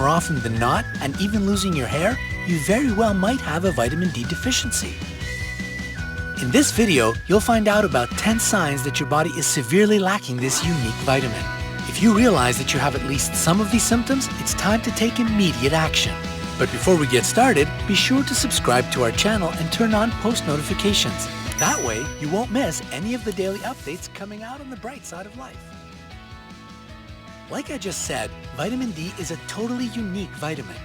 more often than not, and even losing your hair, you very well might have a vitamin D deficiency. In this video, you'll find out about 10 signs that your body is severely lacking this unique vitamin. If you realize that you have at least some of these symptoms, it's time to take immediate action. But before we get started, be sure to subscribe to our channel and turn on post notifications. That way, you won't miss any of the daily updates coming out on the bright side of life. Like I just said, vitamin D is a totally unique vitamin.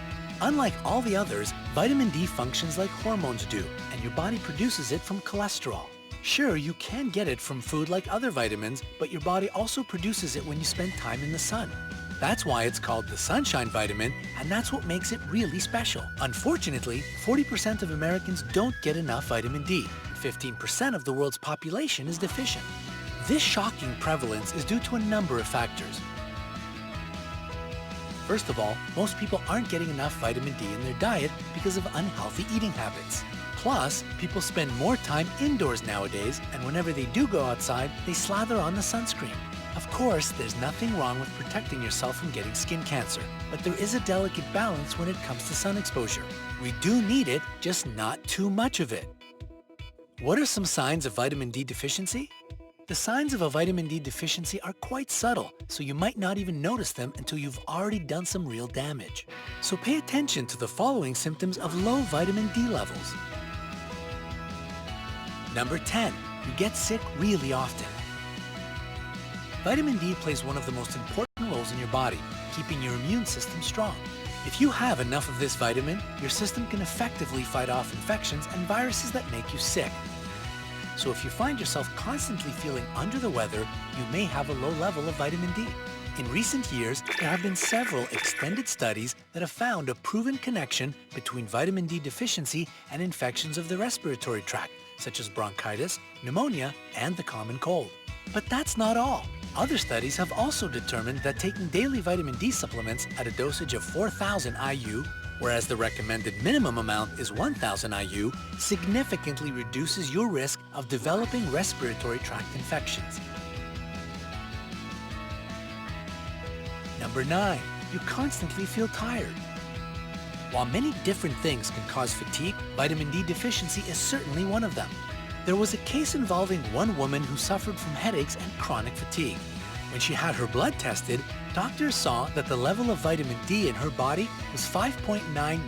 Unlike all the others, vitamin D functions like hormones do, and your body produces it from cholesterol. Sure, you can get it from food like other vitamins, but your body also produces it when you spend time in the sun. That's why it's called the sunshine vitamin, and that's what makes it really special. Unfortunately, 40% of Americans don't get enough vitamin D. 15% of the world's population is deficient. This shocking prevalence is due to a number of factors. First of all, most people aren't getting enough vitamin D in their diet because of unhealthy eating habits. Plus, people spend more time indoors nowadays, and whenever they do go outside, they slather on the sunscreen. Of course, there's nothing wrong with protecting yourself from getting skin cancer, but there is a delicate balance when it comes to sun exposure. We do need it, just not too much of it. What are some signs of vitamin D deficiency? The signs of a vitamin D deficiency are quite subtle, so you might not even notice them until you've already done some real damage. So pay attention to the following symptoms of low vitamin D levels. Number 10, you get sick really often. Vitamin D plays one of the most important roles in your body, keeping your immune system strong. If you have enough of this vitamin, your system can effectively fight off infections and viruses that make you sick. So if you find yourself constantly feeling under the weather, you may have a low level of vitamin D. In recent years, there have been several extended studies that have found a proven connection between vitamin D deficiency and infections of the respiratory tract, such as bronchitis, pneumonia, and the common cold. But that's not all. Other studies have also determined that taking daily vitamin D supplements at a dosage of 4,000 IU, whereas the recommended minimum amount is 1,000 IU, significantly reduces your risk of developing respiratory tract infections. Number 9, you constantly feel tired. While many different things can cause fatigue, vitamin D deficiency is certainly one of them. There was a case involving one woman who suffered from headaches and chronic fatigue. When she had her blood tested, doctors saw that the level of vitamin D in her body was 5.9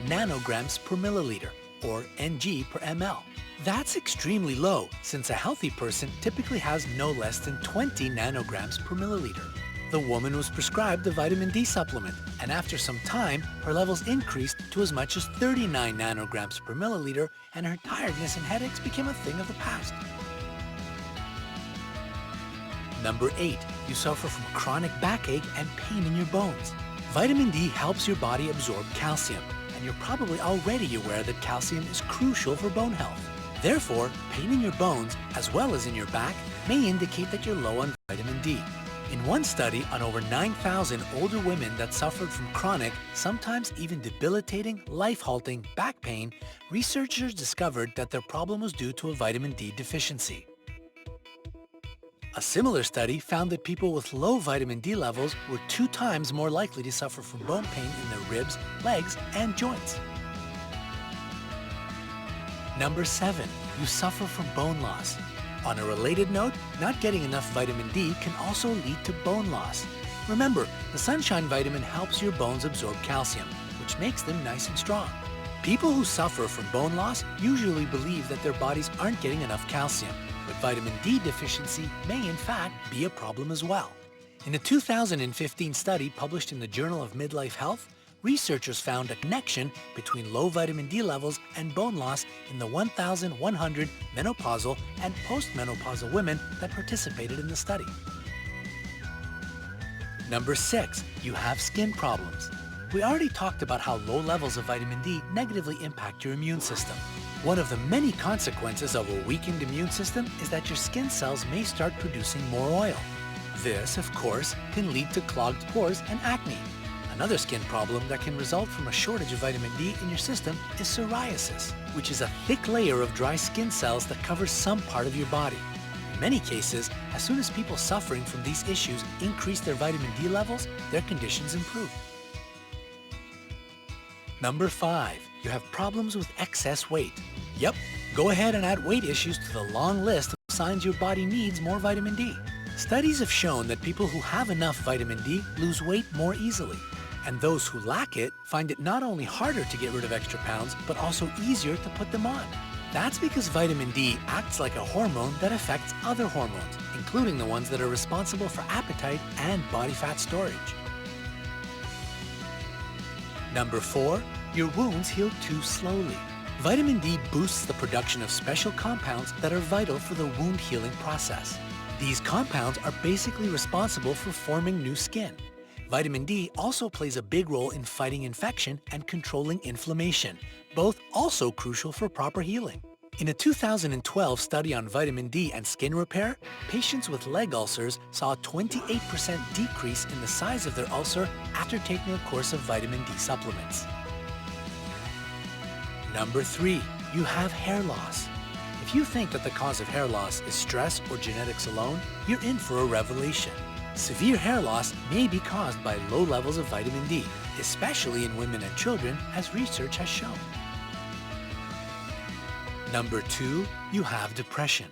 nanograms per milliliter, or Ng per ml. That's extremely low, since a healthy person typically has no less than 20 nanograms per milliliter. The woman was prescribed the vitamin D supplement, and after some time, her levels increased to as much as 39 nanograms per milliliter, and her tiredness and headaches became a thing of the past. Number 8, you suffer from chronic backache and pain in your bones. Vitamin D helps your body absorb calcium, and you're probably already aware that calcium is crucial for bone health. Therefore, pain in your bones, as well as in your back, may indicate that you're low on vitamin D. In one study on over 9,000 older women that suffered from chronic, sometimes even debilitating, life-halting back pain, researchers discovered that their problem was due to a vitamin D deficiency. A similar study found that people with low vitamin D levels were 2 times more likely to suffer from bone pain in their ribs, legs, and joints. Number 7, you suffer from bone loss. On a related note, not getting enough vitamin D can also lead to bone loss. Remember, the sunshine vitamin helps your bones absorb calcium, which makes them nice and strong. People who suffer from bone loss usually believe that their bodies aren't getting enough calcium, but vitamin D deficiency may in fact be a problem as well. In a 2015 study published in the Journal of Midlife Health, researchers found a connection between low vitamin D levels and bone loss in the 1,100 menopausal and postmenopausal women that participated in the study. Number 6, you have skin problems. We already talked about how low levels of vitamin D negatively impact your immune system. One of the many consequences of a weakened immune system is that your skin cells may start producing more oil. This, of course, can lead to clogged pores and acne. Another skin problem that can result from a shortage of vitamin D in your system is psoriasis, which is a thick layer of dry skin cells that covers some part of your body. In many cases, as soon as people suffering from these issues increase their vitamin D levels, their conditions improve. Number 5. You have problems with excess weight. Yep, go ahead and add weight issues to the long list of signs your body needs more vitamin D. Studies have shown that people who have enough vitamin D lose weight more easily. And those who lack it find it not only harder to get rid of extra pounds, but also easier to put them on. That's because vitamin D acts like a hormone that affects other hormones, including the ones that are responsible for appetite and body fat storage. Number 4, your wounds heal too slowly. Vitamin D boosts the production of special compounds that are vital for the wound healing process. These compounds are basically responsible for forming new skin. Vitamin D also plays a big role in fighting infection and controlling inflammation, both also crucial for proper healing. In a 2012 study on vitamin D and skin repair, patients with leg ulcers saw a 28% decrease in the size of their ulcer after taking a course of vitamin D supplements. Number 3, you have hair loss. If you think that the cause of hair loss is stress or genetics alone, you're in for a revelation. Severe hair loss may be caused by low levels of vitamin D, especially in women and children, as research has shown. Number 2, you have depression.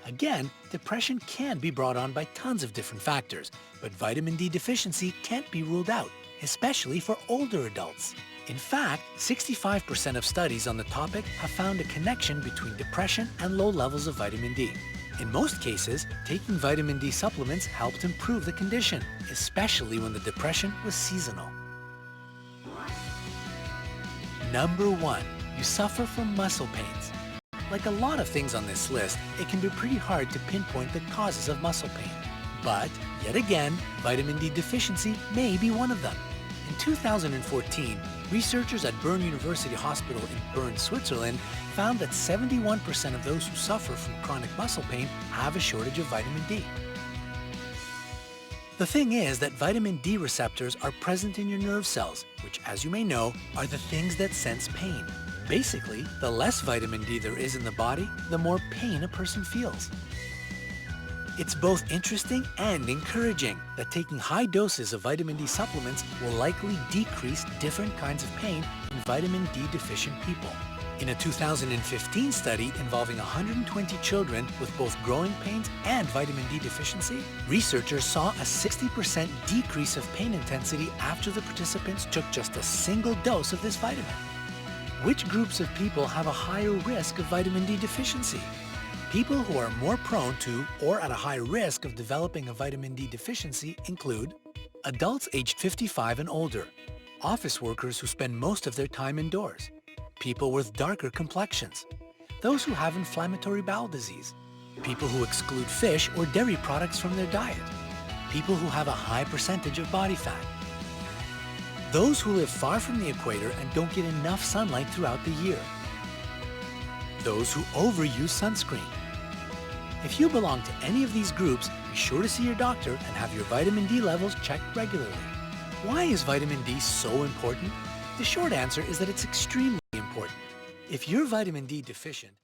Again, depression can be brought on by tons of different factors, but vitamin D deficiency can't be ruled out, especially for older adults. In fact, 65% of studies on the topic have found a connection between depression and low levels of vitamin D. In most cases, taking vitamin D supplements helped improve the condition, especially when the depression was seasonal. Number 1, you suffer from muscle pains. Like a lot of things on this list, it can be pretty hard to pinpoint the causes of muscle pain. But, yet again, vitamin D deficiency may be one of them. In 2014, researchers at Bern University Hospital in Bern, Switzerland, found that 71% of those who suffer from chronic muscle pain have a shortage of vitamin D. The thing is that vitamin D receptors are present in your nerve cells, which, as you may know, are the things that sense pain. Basically, the less vitamin D there is in the body, the more pain a person feels. It's both interesting and encouraging that taking high doses of vitamin D supplements will likely decrease different kinds of pain in vitamin D deficient people. In a 2015 study involving 120 children with both growing pains and vitamin D deficiency, researchers saw a 60% decrease of pain intensity after the participants took just a single dose of this vitamin. Which groups of people have a higher risk of vitamin D deficiency? People who are more prone to or at a high risk of developing a vitamin D deficiency include adults aged 55 and older, office workers who spend most of their time indoors, people with darker complexions, those who have inflammatory bowel disease, people who exclude fish or dairy products from their diet, people who have a high percentage of body fat, those who live far from the equator and don't get enough sunlight throughout the year, those who overuse sunscreen. If you belong to any of these groups, be sure to see your doctor and have your vitamin D levels checked regularly. Why is vitamin D so important? The short answer is that it's extremely important. If you're vitamin D deficient,